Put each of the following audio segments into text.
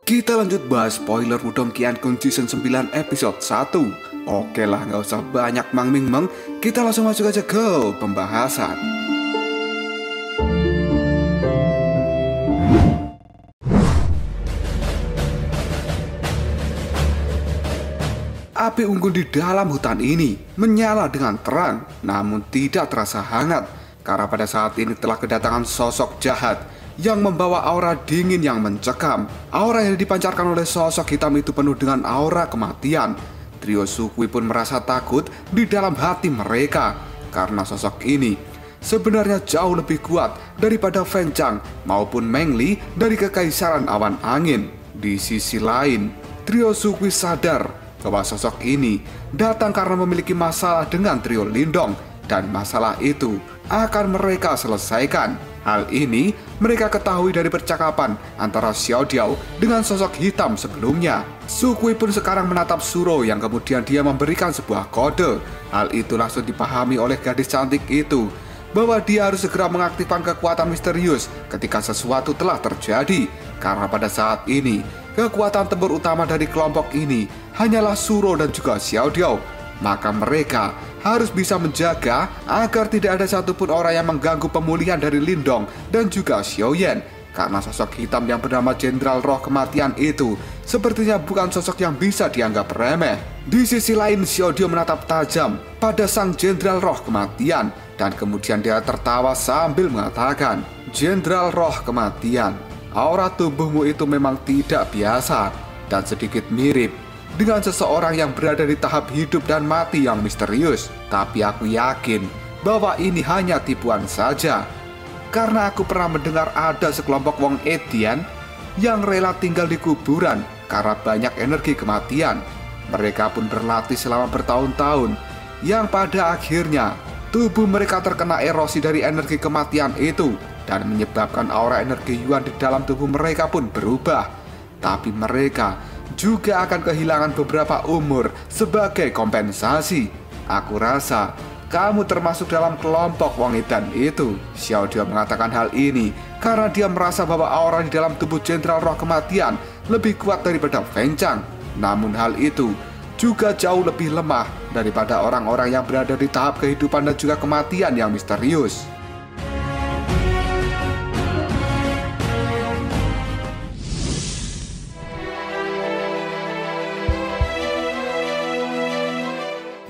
Kita lanjut bahas spoiler Wudong Qiankun Season 9 episode 1. Oke lah, nggak usah banyak meng, kita langsung masuk aja ke pembahasan. Api unggun di dalam hutan ini menyala dengan terang, namun tidak terasa hangat, karena pada saat ini telah kedatangan sosok jahat yang membawa aura dingin yang mencekam. Aura yang dipancarkan oleh sosok hitam itu penuh dengan aura kematian. Trio Sukui pun merasa takut di dalam hati mereka, karena sosok ini sebenarnya jauh lebih kuat daripada Feng Chang maupun Meng Li dari Kekaisaran Awan Angin. Di sisi lain, Trio Sukui sadar bahwa sosok ini datang karena memiliki masalah dengan Trio Lindong, dan masalah itu akan mereka selesaikan. Hal ini mereka ketahui dari percakapan antara Xiao Diao dengan sosok hitam sebelumnya. Sukui pun sekarang menatap Suro yang kemudian dia memberikan sebuah kode. Hal itu langsung dipahami oleh gadis cantik itu, bahwa dia harus segera mengaktifkan kekuatan misterius ketika sesuatu telah terjadi. Karena pada saat ini, kekuatan tempur utama dari kelompok ini hanyalah Suro dan juga Xiao Diao. Maka mereka harus bisa menjaga agar tidak ada satupun orang yang mengganggu pemulihan dari Lindong dan juga Xiaoyan. Karena sosok hitam yang bernama Jenderal Roh Kematian itu sepertinya bukan sosok yang bisa dianggap remeh. Di sisi lain, Xiao Diao menatap tajam pada sang Jenderal Roh Kematian, dan kemudian dia tertawa sambil mengatakan, "Jenderal Roh Kematian, aura tubuhmu itu memang tidak biasa dan sedikit mirip dengan seseorang yang berada di tahap hidup dan mati yang misterius. Tapi aku yakin bahwa ini hanya tipuan saja. Karena aku pernah mendengar ada sekelompok Wong Edian yang rela tinggal di kuburan karena banyak energi kematian. Mereka pun berlatih selama bertahun-tahun, yang pada akhirnya tubuh mereka terkena erosi dari energi kematian itu, dan menyebabkan aura energi Yuan di dalam tubuh mereka pun berubah. Tapi mereka juga akan kehilangan beberapa umur sebagai kompensasi. Aku rasa kamu termasuk dalam kelompok Wong Edan itu." Xiao Diao mengatakan hal ini karena dia merasa bahwa aura di dalam tubuh Jenderal Roh Kematian lebih kuat daripada Feng Chang. Namun hal itu juga jauh lebih lemah daripada orang-orang yang berada di tahap kehidupan dan juga kematian yang misterius.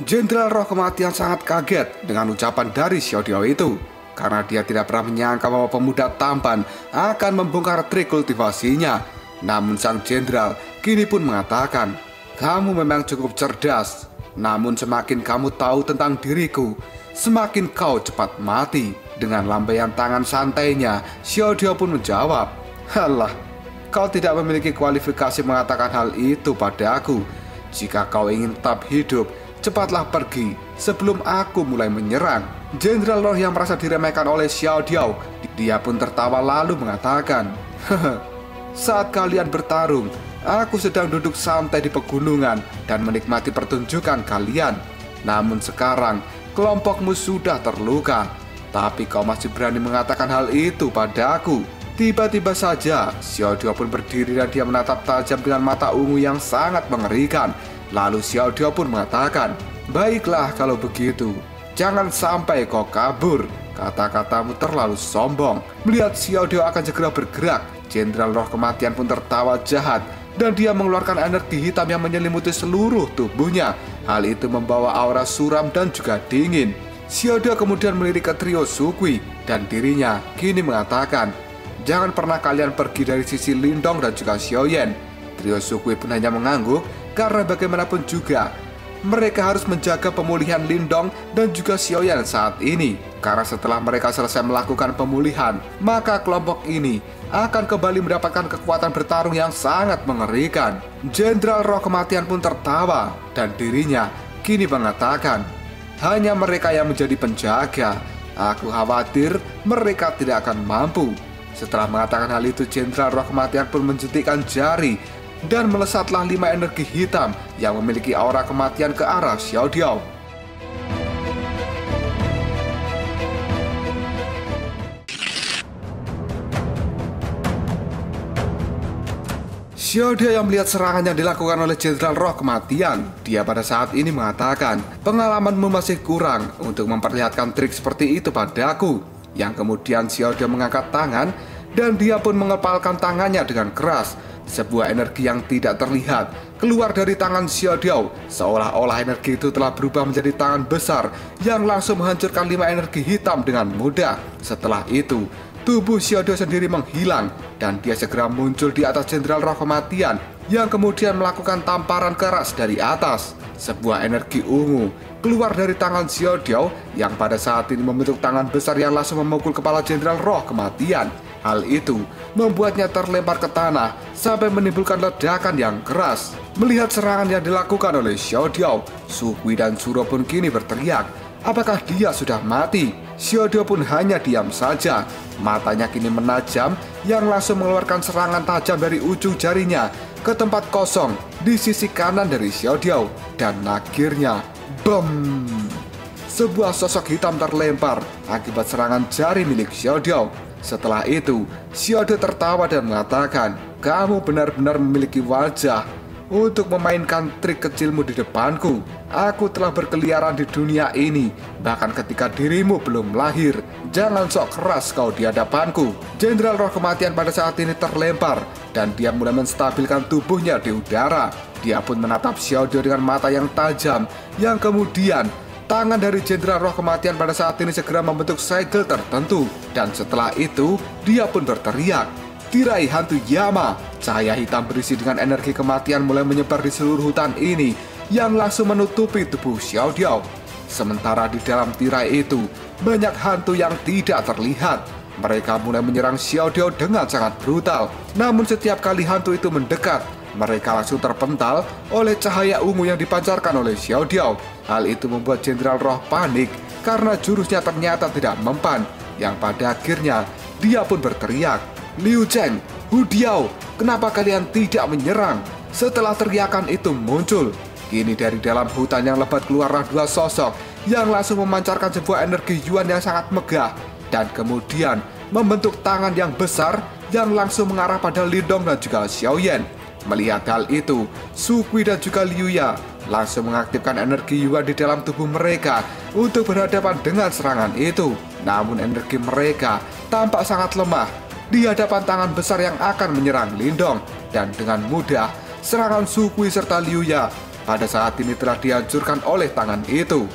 Jenderal Roh Kematian sangat kaget dengan ucapan dari Xiao Diao itu, karena dia tidak pernah menyangka bahwa pemuda tampan akan membongkar trik kultivasinya. Namun sang jenderal kini pun mengatakan, "Kamu memang cukup cerdas, namun semakin kamu tahu tentang diriku, semakin kau cepat mati." Dengan lambaian tangan santainya, Xiao Diao pun menjawab, "Halah, kau tidak memiliki kualifikasi mengatakan hal itu padaku. Jika kau ingin tetap hidup, cepatlah pergi sebelum aku mulai menyerang." Jenderal Roh yang merasa diremehkan oleh Xiao Diao, dia pun tertawa lalu mengatakan, "Hehe, saat kalian bertarung, aku sedang duduk santai di pegunungan dan menikmati pertunjukan kalian. Namun sekarang, kelompokmu sudah terluka, tapi kau masih berani mengatakan hal itu padaku." Tiba-tiba saja, Xiao Diao pun berdiri dan dia menatap tajam dengan mata ungu yang sangat mengerikan. Lalu Xiao Diao pun mengatakan, "Baiklah kalau begitu, jangan sampai kau kabur. Kata-katamu terlalu sombong." Melihat Xiao Diao akan segera bergerak, Jenderal Roh Kematian pun tertawa jahat, dan dia mengeluarkan energi hitam yang menyelimuti seluruh tubuhnya. Hal itu membawa aura suram dan juga dingin. Xiao Diao kemudian melirik ke Trio Sukui, dan dirinya kini mengatakan, "Jangan pernah kalian pergi dari sisi Lindong dan juga Xiaoyan." Trio Sukui pun hanya mengangguk, karena bagaimanapun juga mereka harus menjaga pemulihan Lindong dan juga Xiaoyan saat ini. Karena setelah mereka selesai melakukan pemulihan, maka kelompok ini akan kembali mendapatkan kekuatan bertarung yang sangat mengerikan. Jenderal Roh Kematian pun tertawa, dan dirinya kini mengatakan, "Hanya mereka yang menjadi penjaga. Aku khawatir mereka tidak akan mampu." Setelah mengatakan hal itu, Jenderal Roh Kematian pun menjentikkan jari, dan melesatlah 5 energi hitam yang memiliki aura kematian ke arah Xiao Diao. Xiao Diao yang melihat serangan yang dilakukan oleh Jenderal Roh Kematian, dia pada saat ini mengatakan, pengalamanmu masih kurang untuk memperlihatkan trik seperti itu padaku. Yang kemudian Xiao Diao mengangkat tangan dan dia pun mengepalkan tangannya dengan keras. Sebuah energi yang tidak terlihat keluar dari tangan Xiao Diao, seolah-olah energi itu telah berubah menjadi tangan besar yang langsung menghancurkan 5 energi hitam dengan mudah. Setelah itu, tubuh Xiao Diao sendiri menghilang dan dia segera muncul di atas Jenderal Roh Kematian yang kemudian melakukan tamparan keras dari atas. Sebuah energi ungu keluar dari tangan Xiao Diao yang pada saat ini membentuk tangan besar yang langsung memukul kepala Jenderal Roh Kematian. Hal itu membuatnya terlempar ke tanah sampai menimbulkan ledakan yang keras. Melihat serangan yang dilakukan oleh Xiao Diao, Su Kui dan Suro pun kini berteriak, apakah dia sudah mati? Xiao Diao pun hanya diam saja. Matanya kini menajam yang langsung mengeluarkan serangan tajam dari ujung jarinya ke tempat kosong di sisi kanan dari Xiao Diao. Dan akhirnya, BOOM! Sebuah sosok hitam terlempar akibat serangan jari milik Xiao Diao. Setelah itu, Xiao Diao tertawa dan mengatakan, kamu benar-benar memiliki wajah untuk memainkan trik kecilmu di depanku. Aku telah berkeliaran di dunia ini, bahkan ketika dirimu belum lahir. Jangan sok keras kau di hadapanku. Jenderal Roh Kematian pada saat ini terlempar dan dia mulai menstabilkan tubuhnya di udara. Dia pun menatap Xiao Diao dengan mata yang tajam, yang kemudian tangan dari Jenderal Roh Kematian pada saat ini segera membentuk segel tertentu. Dan setelah itu, dia pun berteriak, tirai hantu Yama. Cahaya hitam berisi dengan energi kematian mulai menyebar di seluruh hutan ini yang langsung menutupi tubuh Xiao Diao. Sementara di dalam tirai itu, banyak hantu yang tidak terlihat. Mereka mulai menyerang Xiao Diao dengan sangat brutal. Namun setiap kali hantu itu mendekat, mereka langsung terpental oleh cahaya ungu yang dipancarkan oleh Xiao Diao. Hal itu membuat Jenderal Roh panik karena jurusnya ternyata tidak mempan, yang pada akhirnya dia pun berteriak, Liu Zheng, Hu Diao, kenapa kalian tidak menyerang? Setelah teriakan itu muncul, kini dari dalam hutan yang lebat keluarlah 2 sosok yang langsung memancarkan sebuah energi Yuan yang sangat megah dan kemudian membentuk tangan yang besar yang langsung mengarah pada Lindong dan juga Xiaoyan. Melihat hal itu, Su Kui dan juga Liu Ya langsung mengaktifkan energi Yuan di dalam tubuh mereka untuk berhadapan dengan serangan itu. Namun energi mereka tampak sangat lemah di hadapan tangan besar yang akan menyerang Lindong. Dan dengan mudah, serangan Su Kui serta Liu Ya pada saat ini telah dihancurkan oleh tangan itu.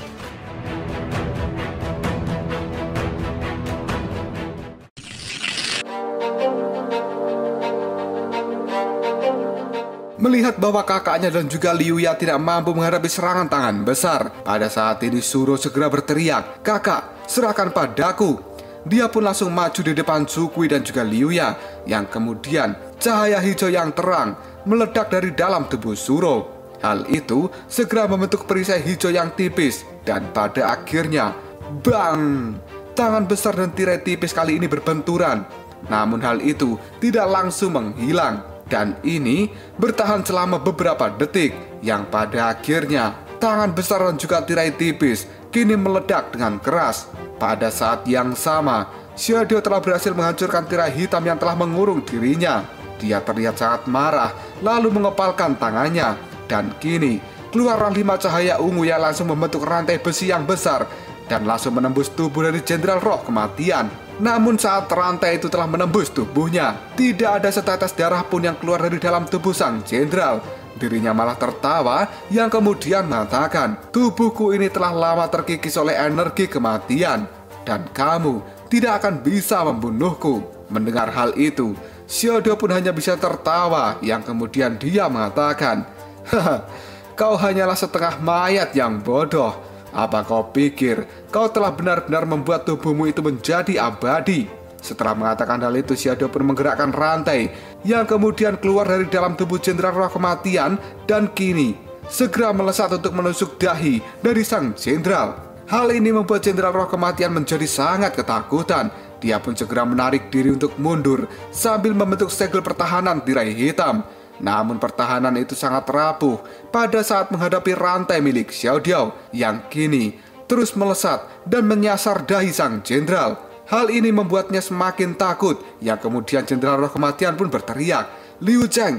Melihat bahwa kakaknya dan juga Liu Ya tidak mampu menghadapi serangan tangan besar, pada saat ini Suro segera berteriak, kakak, serahkan padaku. Dia pun langsung maju di depan Su Kui dan juga Liu Ya, yang kemudian cahaya hijau yang terang meledak dari dalam tubuh Suro. Hal itu segera membentuk perisai hijau yang tipis, dan pada akhirnya, bang! Tangan besar dan tirai tipis kali ini berbenturan. Namun hal itu tidak langsung menghilang. Dan ini bertahan selama beberapa detik, yang pada akhirnya tangan besar dan juga tirai tipis kini meledak dengan keras. Pada saat yang sama, Xiao Diao telah berhasil menghancurkan tirai hitam yang telah mengurung dirinya. Dia terlihat sangat marah, lalu mengepalkan tangannya. Dan kini keluarlah 5 cahaya ungu yang langsung membentuk rantai besi yang besar dan langsung menembus tubuh dari Jenderal Roh Kematian. Namun saat rantai itu telah menembus tubuhnya, tidak ada setetes darah pun yang keluar dari dalam tubuh sang jenderal. Dirinya malah tertawa yang kemudian mengatakan, tubuhku ini telah lama terkikis oleh energi kematian dan kamu tidak akan bisa membunuhku. Mendengar hal itu, Xiao Diao pun hanya bisa tertawa yang kemudian dia mengatakan, haha, kau hanyalah setengah mayat yang bodoh. Apa kau pikir kau telah benar-benar membuat tubuhmu itu menjadi abadi? Setelah mengatakan hal itu, Xiao Diao pun menggerakkan rantai yang kemudian keluar dari dalam tubuh Jenderal Roh Kematian dan kini segera melesat untuk menusuk dahi dari sang jenderal. Hal ini membuat Jenderal Roh Kematian menjadi sangat ketakutan. Dia pun segera menarik diri untuk mundur sambil membentuk segel pertahanan tirai hitam. Namun pertahanan itu sangat rapuh pada saat menghadapi rantai milik Xiao Diao yang kini terus melesat dan menyasar dahi sang jenderal. Hal ini membuatnya semakin takut, yang kemudian Jenderal Roh Kematian pun berteriak, Liu Zheng,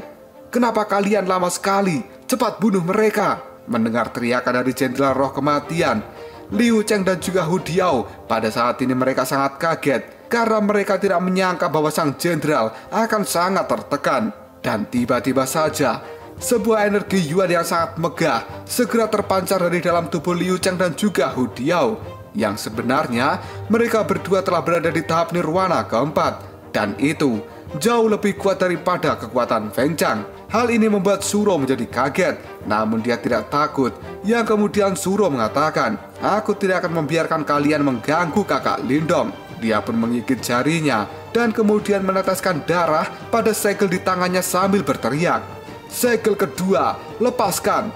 Kenapa kalian lama sekali? Cepat bunuh mereka!" Mendengar teriakan dari Jenderal Roh Kematian, Liu Cheng dan juga Hu Diao pada saat ini mereka sangat kaget karena mereka tidak menyangka bahwa sang jenderal akan sangat tertekan. Dan tiba-tiba saja sebuah energi Yuan yang sangat megah segera terpancar dari dalam tubuh Liu Cheng dan juga Hu Diao, yang sebenarnya mereka berdua telah berada di tahap nirwana keempat, dan itu jauh lebih kuat daripada kekuatan Feng Chang. Hal ini membuat Suro menjadi kaget, namun dia tidak takut. Yang kemudian Suro mengatakan, "Aku tidak akan membiarkan kalian mengganggu kakak Lindong." Dia pun menggigit jarinya dan kemudian meneteskan darah pada segel di tangannya sambil berteriak, "Segel kedua, lepaskan!"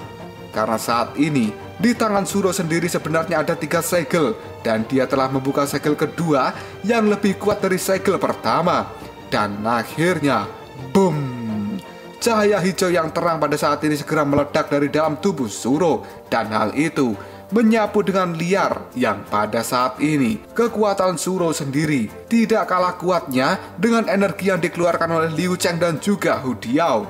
Karena saat ini di tangan Suro sendiri sebenarnya ada 3 segel, dan dia telah membuka segel kedua yang lebih kuat dari segel pertama. Dan akhirnya, boom! Cahaya hijau yang terang pada saat ini segera meledak dari dalam tubuh Suro, dan hal itu menyapu dengan liar yang pada saat ini kekuatan Suro sendiri tidak kalah kuatnya dengan energi yang dikeluarkan oleh Liu Cheng dan juga Hu Diao.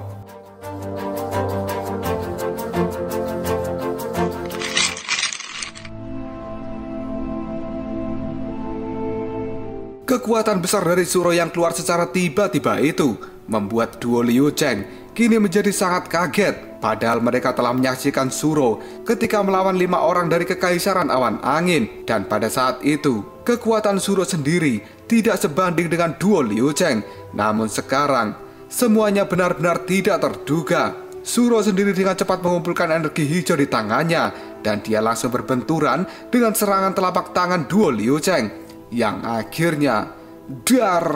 Kekuatan besar dari Suro yang keluar secara tiba-tiba itu membuat duo Liu Cheng kini menjadi sangat kaget, padahal mereka telah menyaksikan Suro ketika melawan 5 orang dari Kekaisaran Awan Angin, dan pada saat itu kekuatan Suro sendiri tidak sebanding dengan duo Liu Cheng. Namun sekarang semuanya benar-benar tidak terduga. Suro sendiri dengan cepat mengumpulkan energi hijau di tangannya, dan dia langsung berbenturan dengan serangan telapak tangan duo Liu Cheng, yang akhirnya dar.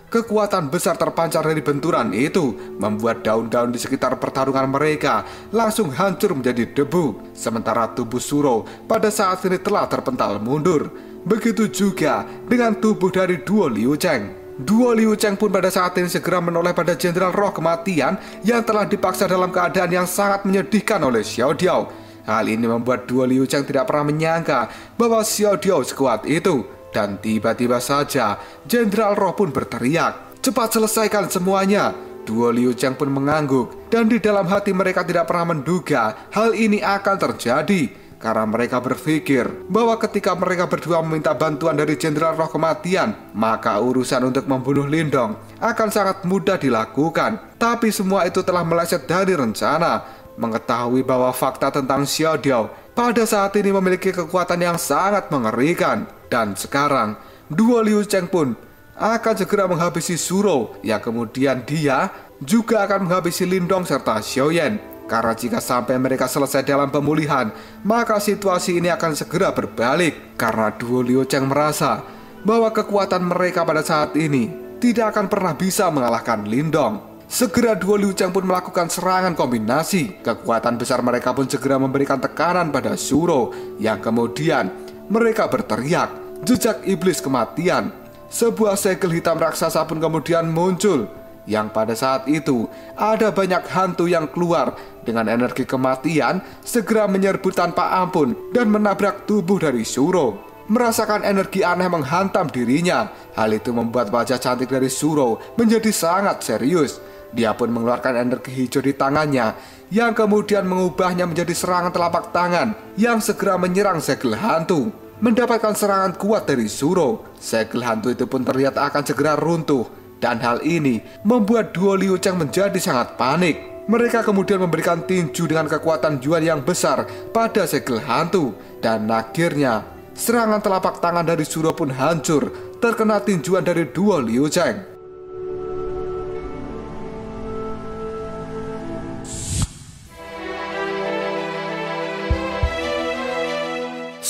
Kekuatan besar terpancar dari benturan itu membuat daun-daun di sekitar pertarungan mereka langsung hancur menjadi debu. Sementara tubuh Suro pada saat ini telah terpental mundur. Begitu juga dengan tubuh dari duo Liu Cheng. Duo Liu Cheng pun pada saat ini segera menoleh pada Jenderal Roh Kematian yang telah dipaksa dalam keadaan yang sangat menyedihkan oleh Xiao Diao. Hal ini membuat duo Liu Cheng tidak pernah menyangka bahwa Xiao Diao sekuat itu. Dan tiba-tiba saja Jenderal Roh pun berteriak, "Cepat selesaikan semuanya!" Duo Liu Cheng pun mengangguk, dan di dalam hati mereka tidak pernah menduga hal ini akan terjadi, karena mereka berpikir bahwa ketika mereka berdua meminta bantuan dari Jenderal Roh Kematian, maka urusan untuk membunuh Lindong akan sangat mudah dilakukan. Tapi semua itu telah meleset dari rencana. Mengetahui bahwa fakta tentang Xiao Diao pada saat ini memiliki kekuatan yang sangat mengerikan, dan sekarang duo Liu Cheng pun akan segera menghabisi Suro, yang kemudian dia juga akan menghabisi Lindong serta Xiaoyan. Karena jika sampai mereka selesai dalam pemulihan, maka situasi ini akan segera berbalik, karena duo Liu Cheng merasa bahwa kekuatan mereka pada saat ini tidak akan pernah bisa mengalahkan Lindong. Segera duo Liu Cheng pun melakukan serangan kombinasi. Kekuatan besar mereka pun segera memberikan tekanan pada Suro, yang kemudian mereka berteriak, "Jejak iblis kematian!" Sebuah segel hitam raksasa pun kemudian muncul, yang pada saat itu ada banyak hantu yang keluar dengan energi kematian segera menyerbu tanpa ampun dan menabrak tubuh dari Suro. Merasakan energi aneh menghantam dirinya, hal itu membuat wajah cantik dari Suro menjadi sangat serius. Dia pun mengeluarkan energi hijau di tangannya, yang kemudian mengubahnya menjadi serangan telapak tangan yang segera menyerang segel hantu. Mendapatkan serangan kuat dari Suro, segel hantu itu pun terlihat akan segera runtuh, dan hal ini membuat duo Liu Cheng menjadi sangat panik. Mereka kemudian memberikan tinju dengan kekuatan Yuan yang besar pada segel hantu, dan akhirnya serangan telapak tangan dari Suro pun hancur terkena tinjuan dari duo Liu Cheng.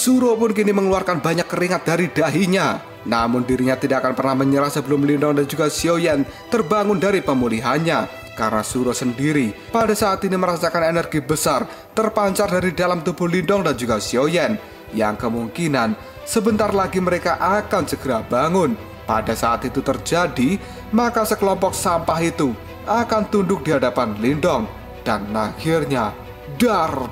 Suro pun kini mengeluarkan banyak keringat dari dahinya. Namun dirinya tidak akan pernah menyerah sebelum Lindong dan juga Xiaoyan terbangun dari pemulihannya. Karena Suro sendiri pada saat ini merasakan energi besar terpancar dari dalam tubuh Lindong dan juga Xiaoyan, yang kemungkinan sebentar lagi mereka akan segera bangun. Pada saat itu terjadi, maka sekelompok sampah itu akan tunduk di hadapan Lindong. Dan akhirnya dar.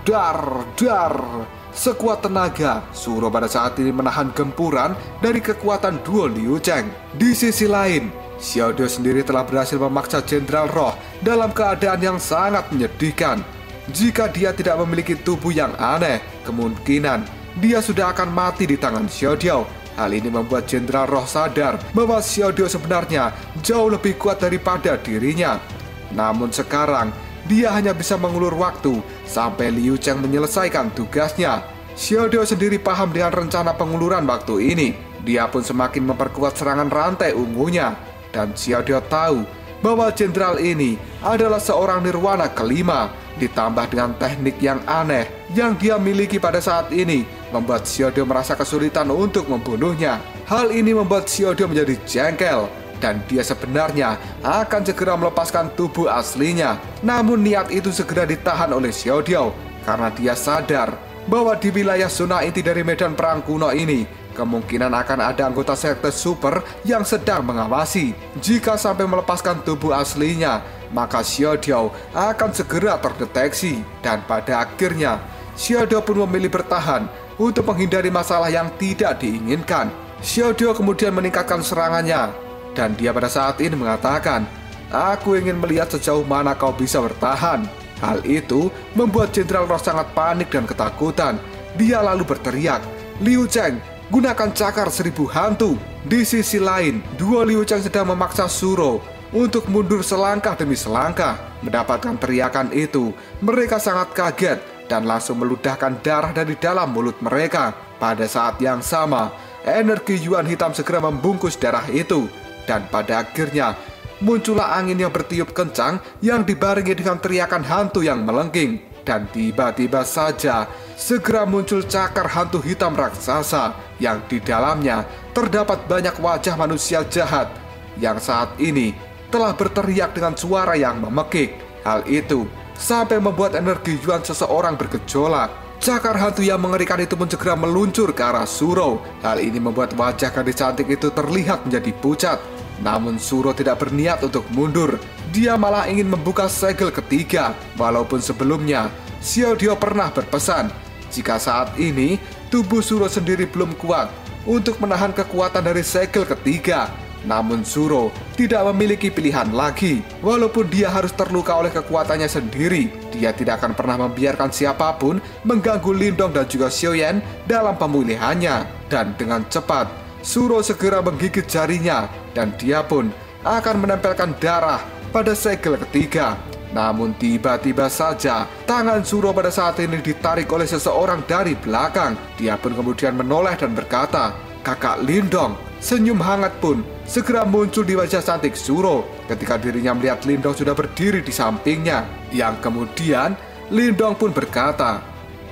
Sekuat tenaga, Suro pada saat ini menahan gempuran dari kekuatan duo Liu Cheng. Di sisi lain, Xiaodio sendiri telah berhasil memaksa Jenderal Roh dalam keadaan yang sangat menyedihkan. Jika dia tidak memiliki tubuh yang aneh, kemungkinan dia sudah akan mati di tangan Xiaodio. Hal ini membuat Jenderal Roh sadar bahwa Xiaodio sebenarnya jauh lebih kuat daripada dirinya. Namun sekarang, dia hanya bisa mengulur waktu sampai Liu Cheng menyelesaikan tugasnya. Xiaodio sendiri paham dengan rencana penguluran waktu ini. Dia pun semakin memperkuat serangan rantai ungunya. Dan Xiaodio tahu bahwa jenderal ini adalah seorang nirwana kelima, ditambah dengan teknik yang aneh yang dia miliki pada saat ini, membuat Xiaodio merasa kesulitan untuk membunuhnya. Hal ini membuat Xiaodio menjadi jengkel, dan dia sebenarnya akan segera melepaskan tubuh aslinya. Namun niat itu segera ditahan oleh Xiaodio, karena dia sadar bahwa di wilayah zona inti dari medan perang kuno ini, kemungkinan akan ada anggota sekte super yang sedang mengawasi. Jika sampai melepaskan tubuh aslinya, maka Xiaodio akan segera terdeteksi. Dan pada akhirnya, Xiaodio pun memilih bertahan untuk menghindari masalah yang tidak diinginkan. Xiaodio kemudian meningkatkan serangannya, dan dia pada saat ini mengatakan, "Aku ingin melihat sejauh mana kau bisa bertahan." Hal itu membuat Jenderal Roh sangat panik dan ketakutan. Dia lalu berteriak, "Liu Cheng, gunakan cakar 1000 hantu." Di sisi lain, dua Liu Cheng sedang memaksa Suro untuk mundur selangkah demi selangkah. Mendapatkan teriakan itu, mereka sangat kaget dan langsung meludahkan darah dari dalam mulut mereka. Pada saat yang sama, energi Yuan hitam segera membungkus darah itu. Dan pada akhirnya, muncullah angin yang bertiup kencang yang dibarengi dengan teriakan hantu yang melengking. Dan tiba-tiba saja segera muncul cakar hantu hitam raksasa yang di dalamnya terdapat banyak wajah manusia jahat yang saat ini telah berteriak dengan suara yang memekik. Hal itu sampai membuat energi Yuan seseorang bergejolak. Cakar hantu yang mengerikan itu pun segera meluncur ke arah Suro. Hal ini membuat wajah gadis cantik itu terlihat menjadi pucat. Namun Suro tidak berniat untuk mundur. Dia malah ingin membuka segel ketiga. Walaupun sebelumnya Xiaodio pernah berpesan jika saat ini tubuh Suro sendiri belum kuat untuk menahan kekuatan dari segel ketiga. Namun Suro tidak memiliki pilihan lagi. Walaupun dia harus terluka oleh kekuatannya sendiri, dia tidak akan pernah membiarkan siapapun mengganggu Lindong dan juga Xiaoyan dalam pemulihannya. Dan dengan cepat Suro segera menggigit jarinya, dan dia pun akan menempelkan darah pada segel ketiga. Namun tiba-tiba saja tangan Suro pada saat ini ditarik oleh seseorang dari belakang. Dia pun kemudian menoleh dan berkata, "Kakak Lindong." Senyum hangat pun segera muncul di wajah cantik Suro ketika dirinya melihat Lindong sudah berdiri di sampingnya. Yang kemudian Lindong pun berkata,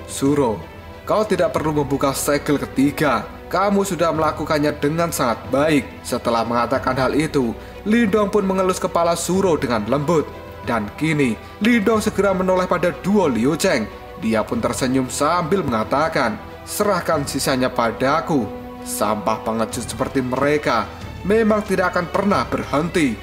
"Suro, kau tidak perlu membuka segel ketiga. Kamu sudah melakukannya dengan sangat baik." Setelah mengatakan hal itu, Lindong pun mengelus kepala Suro dengan lembut. Dan kini, Lindong segera menoleh pada duo Liu Cheng. Dia pun tersenyum sambil mengatakan, "Serahkan sisanya padaku. Sampah pengecut seperti mereka memang tidak akan pernah berhenti."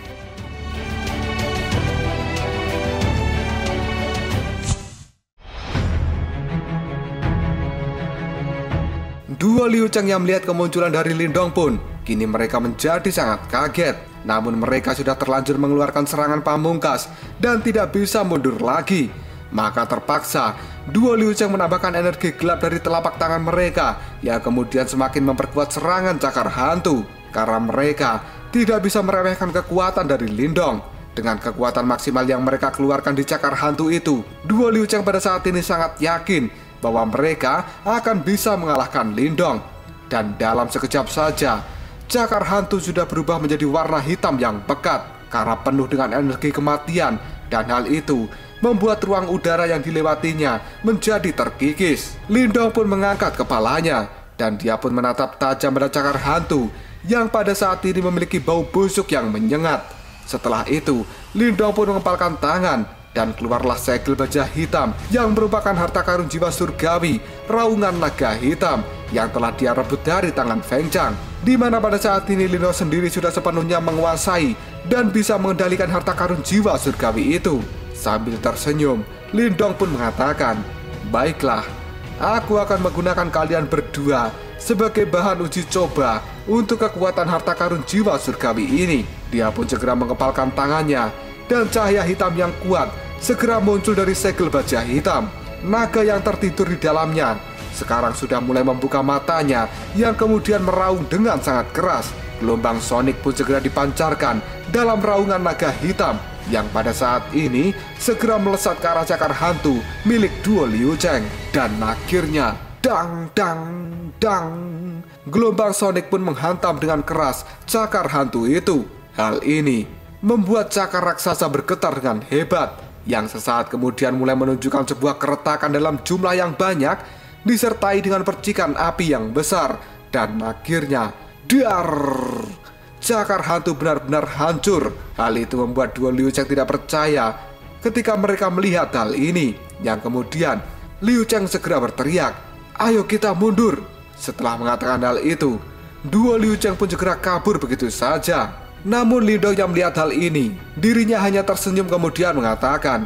Dua Liu Cheng yang melihat kemunculan dari Lindong pun kini mereka menjadi sangat kaget. Namun mereka sudah terlanjur mengeluarkan serangan pamungkas dan tidak bisa mundur lagi. Maka terpaksa dua Liu Cheng menambahkan energi gelap dari telapak tangan mereka yang kemudian semakin memperkuat serangan cakar hantu. Karena mereka tidak bisa meremehkan kekuatan dari Lindong. Dengan kekuatan maksimal yang mereka keluarkan di cakar hantu itu, dua Liu Cheng pada saat ini sangat yakin bahwa mereka akan bisa mengalahkan Lindong. Dan dalam sekejap saja, cakar hantu sudah berubah menjadi warna hitam yang pekat karena penuh dengan energi kematian. Dan hal itu membuat ruang udara yang dilewatinya menjadi terkikis. Lindong pun mengangkat kepalanya dan dia pun menatap tajam pada cakar hantu yang pada saat ini memiliki bau busuk yang menyengat. Setelah itu, Lindong pun mengepalkan tangan dan keluarlah segel baja hitam yang merupakan harta karun jiwa surgawi, raungan naga hitam yang telah dia rebut dari tangan Feng Chang. Di mana pada saat ini Lindong sendiri sudah sepenuhnya menguasai dan bisa mengendalikan harta karun jiwa surgawi itu. Sambil tersenyum, Lindong pun mengatakan, "Baiklah, aku akan menggunakan kalian berdua sebagai bahan uji coba untuk kekuatan harta karun jiwa surgawi ini. Dia pun segera mengepalkan tangannya, dan cahaya hitam yang kuat segera muncul dari segel baja hitam. Naga yang tertidur di dalamnya sekarang sudah mulai membuka matanya yang kemudian meraung dengan sangat keras. Gelombang sonik pun segera dipancarkan dalam raungan naga hitam yang pada saat ini segera melesat ke arah cakar hantu milik duo Liu Cheng. Dan akhirnya dang dang dang, gelombang sonik pun menghantam dengan keras cakar hantu itu. Hal ini membuat cakar raksasa bergetar dengan hebat, yang sesaat kemudian mulai menunjukkan sebuah keretakan dalam jumlah yang banyak, disertai dengan percikan api yang besar. Dan akhirnya dar, cakar hantu benar-benar hancur. Hal itu membuat duo Liu Cheng tidak percaya ketika mereka melihat hal ini, yang kemudian Liu Cheng segera berteriak, "Ayo kita mundur." Setelah mengatakan hal itu, duo Liu Cheng pun segera kabur begitu saja. Namun Lindong yang melihat hal ini, dirinya hanya tersenyum kemudian mengatakan,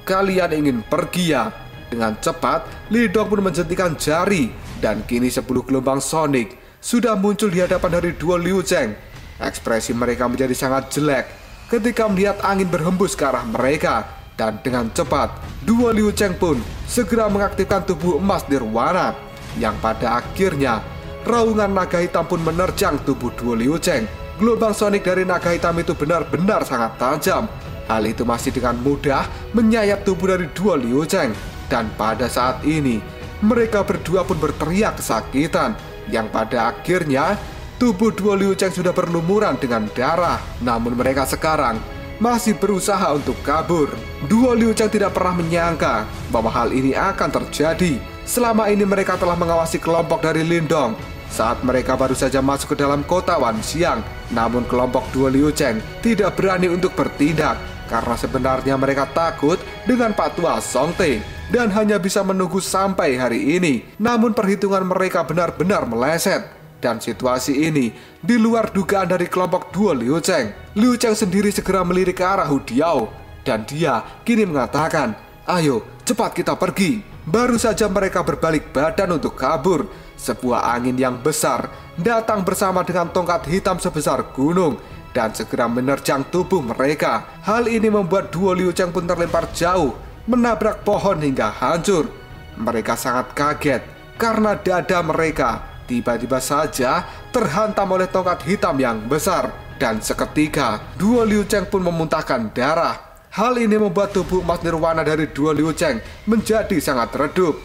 "Kalian ingin pergi ya?" Dengan cepat, Lindong pun menjentikan jari, dan kini 10 gelombang sonik sudah muncul di hadapan dari duo Liu Cheng. Ekspresi mereka menjadi sangat jelek ketika melihat angin berhembus ke arah mereka. Dan dengan cepat, duo Liu Cheng pun segera mengaktifkan tubuh emas nirwana, yang pada akhirnya raungan naga hitam pun menerjang tubuh duo Liu Cheng. Gelombang sonik dari naga hitam itu benar-benar sangat tajam. Hal itu masih dengan mudah menyayat tubuh dari duo Liu Cheng. Dan pada saat ini, mereka berdua pun berteriak kesakitan, yang pada akhirnya tubuh duo Liu Cheng sudah berlumuran dengan darah. Namun mereka sekarang masih berusaha untuk kabur. Duo Liu Cheng tidak pernah menyangka bahwa hal ini akan terjadi. Selama ini mereka telah mengawasi kelompok dari Lindong saat mereka baru saja masuk ke dalam kota Wanxiang. Namun kelompok duo Liu Cheng tidak berani untuk bertindak karena sebenarnya mereka takut dengan Pak Tua Songte dan hanya bisa menunggu sampai hari ini. Namun perhitungan mereka benar-benar meleset, dan situasi ini di luar dugaan dari kelompok duo Liu Cheng. Liu Cheng sendiri segera melirik ke arah Hu Diao, dan dia kini mengatakan, "Ayo cepat kita pergi." Baru saja mereka berbalik badan untuk kabur, sebuah angin yang besar datang bersama dengan tongkat hitam sebesar gunung dan segera menerjang tubuh mereka. Hal ini membuat duo Liu Cheng pun terlempar jauh, menabrak pohon hingga hancur. Mereka sangat kaget karena dada mereka tiba-tiba saja terhantam oleh tongkat hitam yang besar, dan seketika duo Liu Cheng pun memuntahkan darah. Hal ini membuat tubuh emas nirwana dari duo Liu Cheng menjadi sangat redup.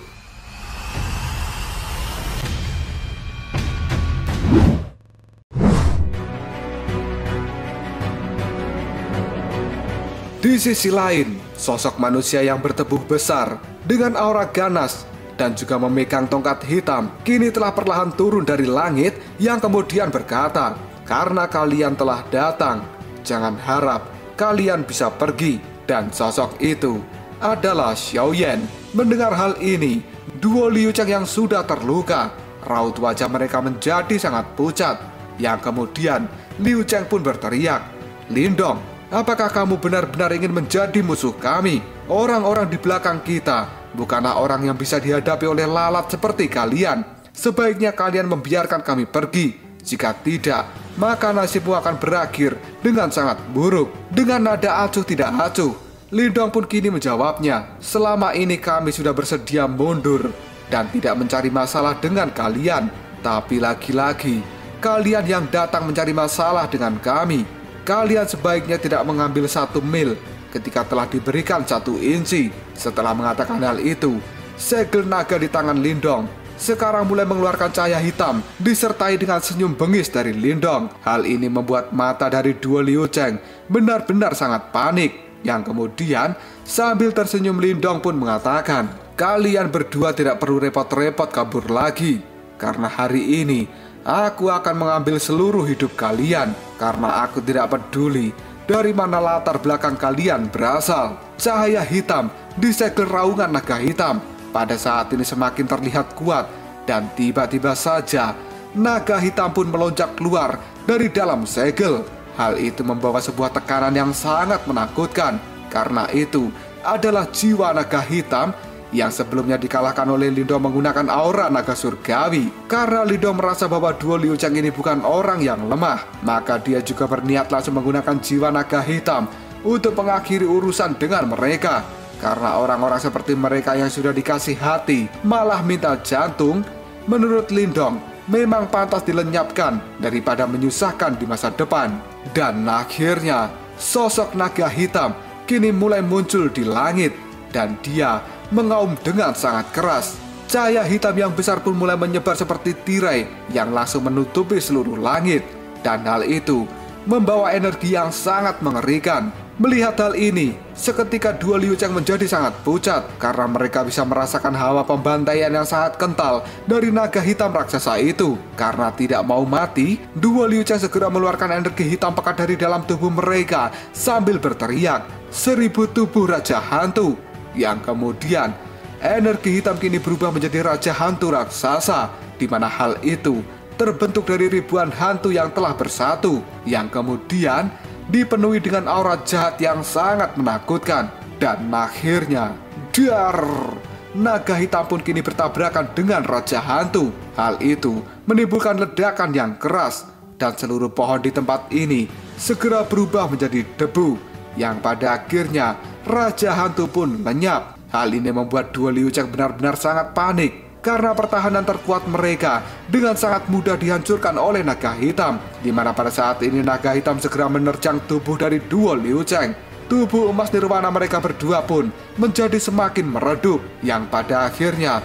Di sisi lain, sosok manusia yang bertubuh besar dengan aura ganas dan juga memegang tongkat hitam kini telah perlahan turun dari langit, yang kemudian berkata, "Karena kalian telah datang, jangan harap kalian bisa pergi." Dan sosok itu adalah Xiaoyan. Mendengar hal ini, duo Liu Cheng yang sudah terluka, raut wajah mereka menjadi sangat pucat, yang kemudian Liu Cheng pun berteriak, "Lindong, apakah kamu benar-benar ingin menjadi musuh kami? Orang-orang di belakang kita bukanlah orang yang bisa dihadapi oleh lalat seperti kalian. Sebaiknya kalian membiarkan kami pergi. Jika tidak, maka nasibmu akan berakhir dengan sangat buruk." Dengan nada acuh tidak acuh, Lindong pun kini menjawabnya, "Selama ini kami sudah bersedia mundur dan tidak mencari masalah dengan kalian. Tapi lagi-lagi, kalian yang datang mencari masalah dengan kami. Kalian sebaiknya tidak mengambil 1 mil ketika telah diberikan 1 inci." Setelah mengatakan hal itu, segel naga di tangan Lindong sekarang mulai mengeluarkan cahaya hitam disertai dengan senyum bengis dari Lindong. Hal ini membuat mata dari duo Liu Cheng benar-benar sangat panik, yang kemudian sambil tersenyum Lindong pun mengatakan, "Kalian berdua tidak perlu repot-repot kabur lagi, karena hari ini aku akan mengambil seluruh hidup kalian, karena aku tidak peduli dari mana latar belakang kalian berasal." Cahaya hitam di segel raungan naga hitam pada saat ini semakin terlihat kuat, dan tiba-tiba saja naga hitam pun melonjak keluar dari dalam segel. Hal itu membawa sebuah tekanan yang sangat menakutkan, karena itu adalah jiwa naga hitam yang sebelumnya dikalahkan oleh Lindong menggunakan aura naga surgawi. Karena Lindong merasa bahwa duo Liu Kang ini bukan orang yang lemah, maka dia juga berniat langsung menggunakan jiwa naga hitam untuk mengakhiri urusan dengan mereka. Karena orang-orang seperti mereka yang sudah dikasih hati malah minta jantung, menurut Lindong memang pantas dilenyapkan daripada menyusahkan di masa depan. Dan akhirnya sosok naga hitam kini mulai muncul di langit, dan dia mengaum dengan sangat keras. Cahaya hitam yang besar pun mulai menyebar seperti tirai yang langsung menutupi seluruh langit. Dan hal itu membawa energi yang sangat mengerikan. Melihat hal ini, seketika duo Liu Kang menjadi sangat pucat karena mereka bisa merasakan hawa pembantaian yang sangat kental dari naga hitam raksasa itu. Karena tidak mau mati, duo Liu Kang segera mengeluarkan energi hitam pekat dari dalam tubuh mereka sambil berteriak, "1000 tubuh Raja Hantu!" Yang kemudian energi hitam kini berubah menjadi Raja Hantu raksasa, di mana hal itu terbentuk dari ribuan hantu yang telah bersatu, yang kemudian dipenuhi dengan aura jahat yang sangat menakutkan. Dan akhirnya, dar! Naga hitam pun kini bertabrakan dengan Raja Hantu. Hal itu menimbulkan ledakan yang keras, dan seluruh pohon di tempat ini segera berubah menjadi debu, yang pada akhirnya Raja Hantu pun lenyap. Hal ini membuat duo Liu Kang benar-benar sangat panik karena pertahanan terkuat mereka dengan sangat mudah dihancurkan oleh naga hitam, di mana pada saat ini naga hitam segera menerjang tubuh dari duo Liu Kang. Tubuh emas nirwana mereka berdua pun menjadi semakin meredup, yang pada akhirnya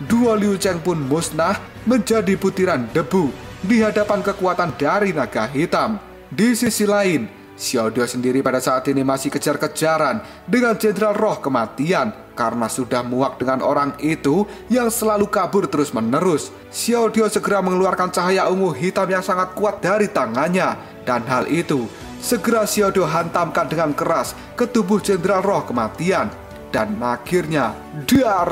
duo Liu Kang pun musnah menjadi butiran debu di hadapan kekuatan dari naga hitam. Di sisi lain, Xiaodio sendiri pada saat ini masih kejar-kejaran dengan Jenderal Roh Kematian karena sudah muak dengan orang itu yang selalu kabur terus-menerus. Xiaodio segera mengeluarkan cahaya ungu hitam yang sangat kuat dari tangannya, dan hal itu segera Xiaodio hantamkan dengan keras ke tubuh Jenderal Roh Kematian. Dan akhirnya, dar!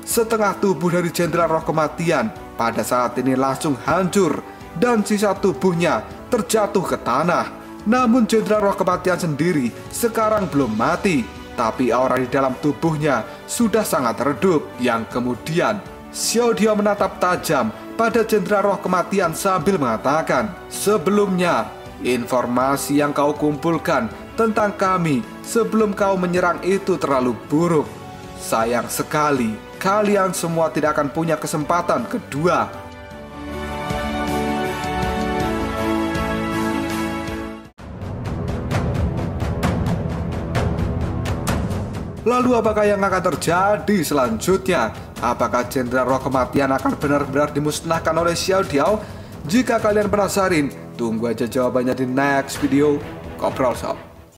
Setengah tubuh dari Jenderal Roh Kematian pada saat ini langsung hancur dan sisa tubuhnya terjatuh ke tanah. Namun Jenderal Roh Kematian sendiri sekarang belum mati, tapi aura di dalam tubuhnya sudah sangat redup. Yang kemudian Xiaodio menatap tajam pada Jenderal Roh Kematian sambil mengatakan, "Sebelumnya, informasi yang kau kumpulkan tentang kami sebelum kau menyerang itu terlalu buruk. Sayang sekali, kalian semua tidak akan punya kesempatan kedua." Lalu apakah yang akan terjadi selanjutnya? Apakah Jenderal Roh Kematian akan benar-benar dimusnahkan oleh Xiaodio? Jika kalian penasaran, tunggu aja jawabannya di next video. Koprol Sob.